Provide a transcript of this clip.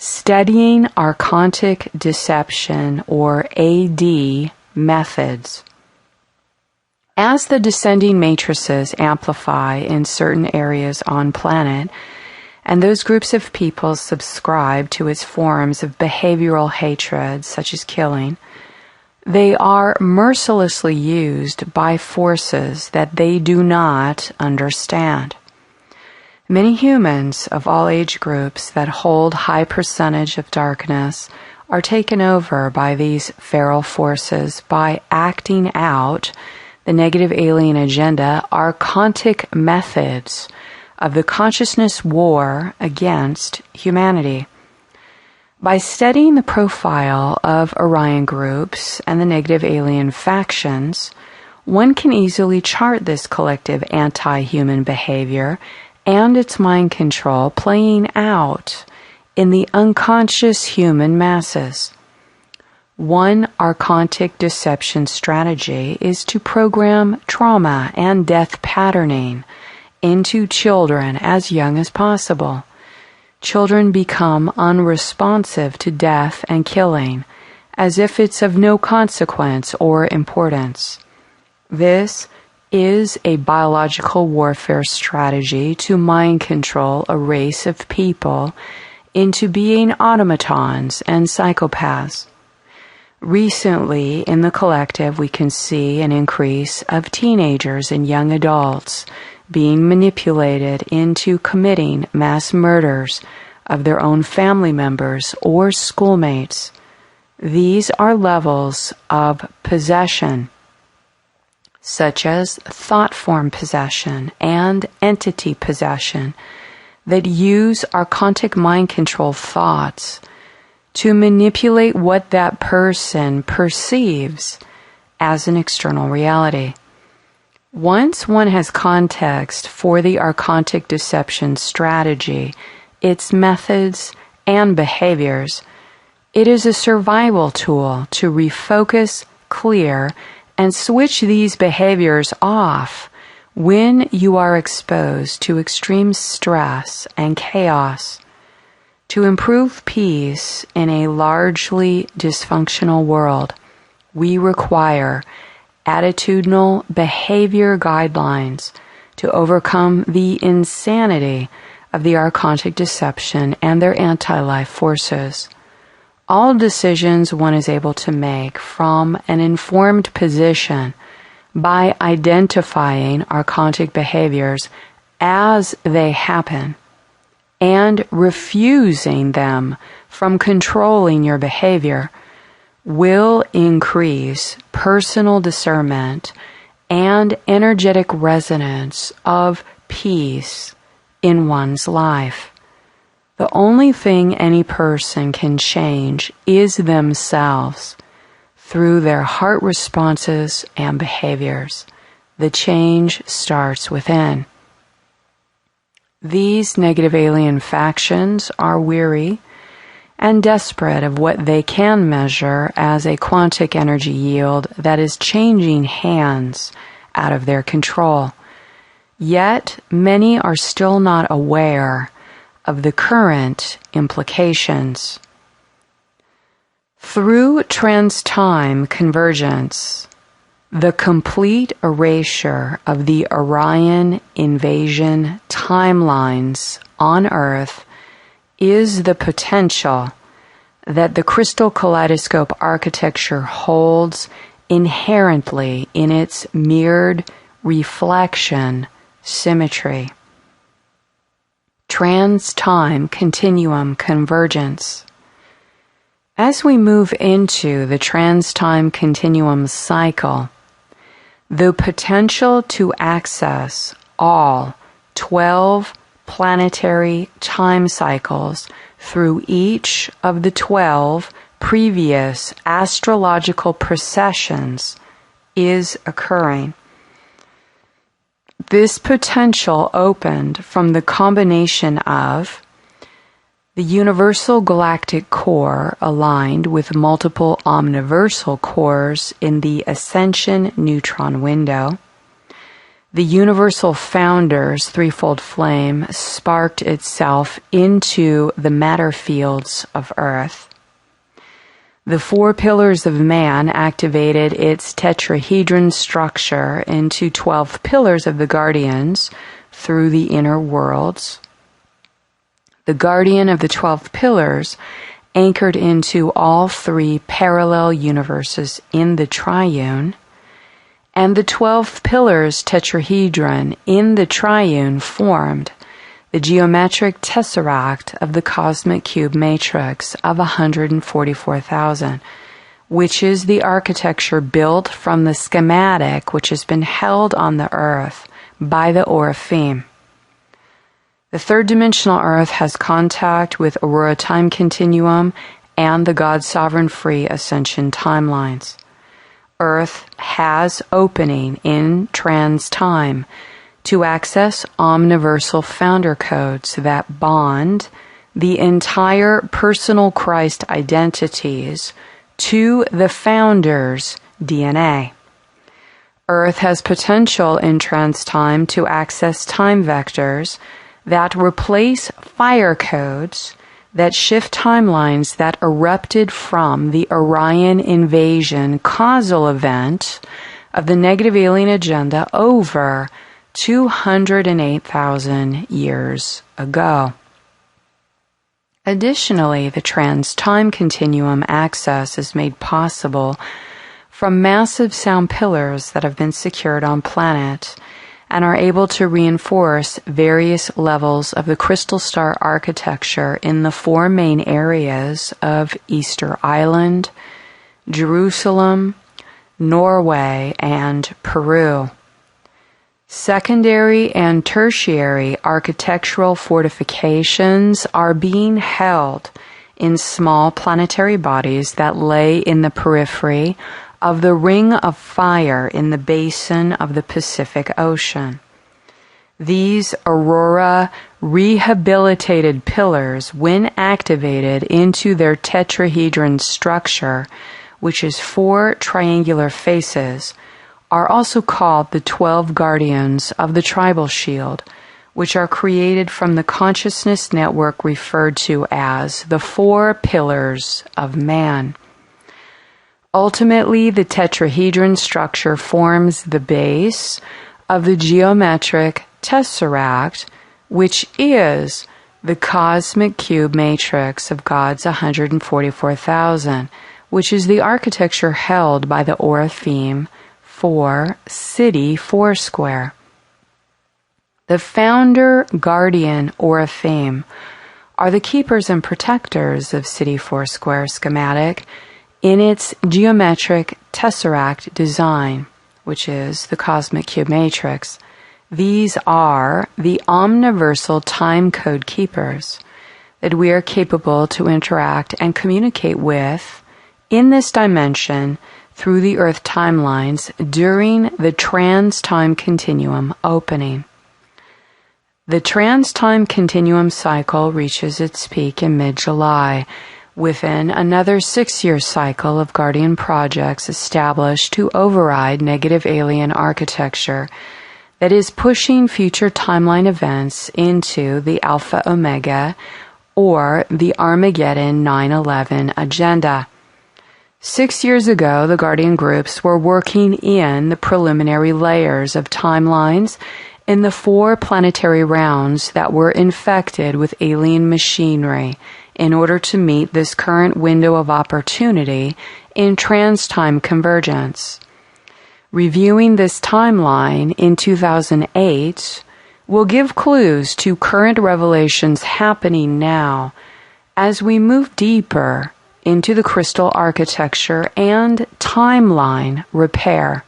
Studying Archontic deception, or AD, methods. As the descending matrices amplify in certain areas on planet, and those groups of people subscribe to its forms of behavioral hatred, such as killing, they are mercilessly used by forces that they do not understand. Many humans of all age groups that hold high percentage of darkness are taken over by these feral forces by acting out the negative alien agenda, Archontic methods of the consciousness war against humanity. By studying the profile of Orion groups and the negative alien factions, one can easily chart this collective anti-human behavior and its mind control playing out in the unconscious human masses. One Archontic deception strategy is to program trauma and death patterning into children as young as possible. Children become unresponsive to death and killing, as if it's of no consequence or importance. This is a biological warfare strategy to mind control a race of people into being automatons and psychopaths. Recently, in the collective, we can see an increase of teenagers and young adults being manipulated into committing mass murders of their own family members or schoolmates. These are levels of possession, such as thought form possession and entity possession, that use Archontic mind control thoughts to manipulate what that person perceives as an external reality. Once one has context for the Archontic deception strategy, its methods and behaviors, it is a survival tool to refocus, clear, and switch these behaviors off when you are exposed to extreme stress and chaos. To improve peace in a largely dysfunctional world, we require attitudinal behavior guidelines to overcome the insanity of the Archontic deception and their anti-life forces. All decisions one is able to make from an informed position by identifying Archontic behaviors as they happen and refusing them from controlling your behavior will increase personal discernment and energetic resonance of peace in one's life. The only thing any person can change is themselves through their heart responses and behaviors. The change starts within. These negative alien factions are weary and desperate of what they can measure as a quantic energy yield that is changing hands out of their control. Yet, many are still not aware of the current implications. Through trans-time convergence, the complete erasure of the Orion invasion timelines on Earth is the potential that the crystal kaleidoscope architecture holds inherently in its mirrored reflection symmetry. Trans-time continuum convergence. As we move into the trans-time continuum cycle, the potential to access all 12 planetary time cycles through each of the 12 previous astrological precessions is occurring. This potential opened from the combination of the universal galactic core aligned with multiple omniversal cores in the ascension neutron window, The universal founder's threefold flame sparked itself into the matter fields of Earth. The 4 pillars of man activated its tetrahedron structure into 12 pillars of the guardians through the inner worlds. The guardian of the 12 pillars anchored into all 3 parallel universes in the triune, and the 12 pillars tetrahedron in the triune formed the geometric tesseract of the cosmic cube matrix of 144,000, which is the architecture built from the schematic which has been held on the Earth by the Oraphim. The third-dimensional Earth has contact with Aurora Time Continuum and the God Sovereign Free Ascension timelines. Earth has opening in trans-time to access omniversal founder codes that bond the entire personal Christ identities to the founder's DNA. Earth has potential in trans-time to access time vectors that replace fire codes that shift timelines that erupted from the Orion invasion causal event of the negative alien agenda over 208,000 years ago. Additionally, the trans-time continuum access is made possible from massive sound pillars that have been secured on planet and are able to reinforce various levels of the crystal star architecture in the 4 main areas of Easter Island, Jerusalem, Norway, and Peru. Secondary and tertiary architectural fortifications are being held in small planetary bodies that lay in the periphery of the Ring of Fire in the basin of the Pacific Ocean. These Aurora rehabilitated pillars, when activated into their tetrahedron structure, which is 4 triangular faces, are also called the 12 guardians of the tribal shield, which are created from the consciousness network referred to as the 4 pillars of man. Ultimately, the tetrahedron structure forms the base of the geometric tesseract, which is the cosmic cube matrix of God's 144,000, which is the architecture held by the Oraphim for City Foursquare. The founder, guardian, Oraphim are the keepers and protectors of City Foursquare schematic in its geometric tesseract design, which is the cosmic cube matrix. These are the omniversal time code keepers that we are capable to interact and communicate with in this dimension through the Earth timelines during the trans-time continuum opening. The trans-time continuum cycle reaches its peak in mid-July, within another 6-year cycle of Guardian projects established to override negative alien architecture that is pushing future timeline events into the Alpha Omega or the Armageddon 9/11 agenda. 6 years ago, the Guardian groups were working in the preliminary layers of timelines in the 4 planetary rounds that were infected with alien machinery in order to meet this current window of opportunity in trans-time convergence. Reviewing this timeline in 2008 will give clues to current revelations happening now as we move deeper into the crystal architecture and timeline repair.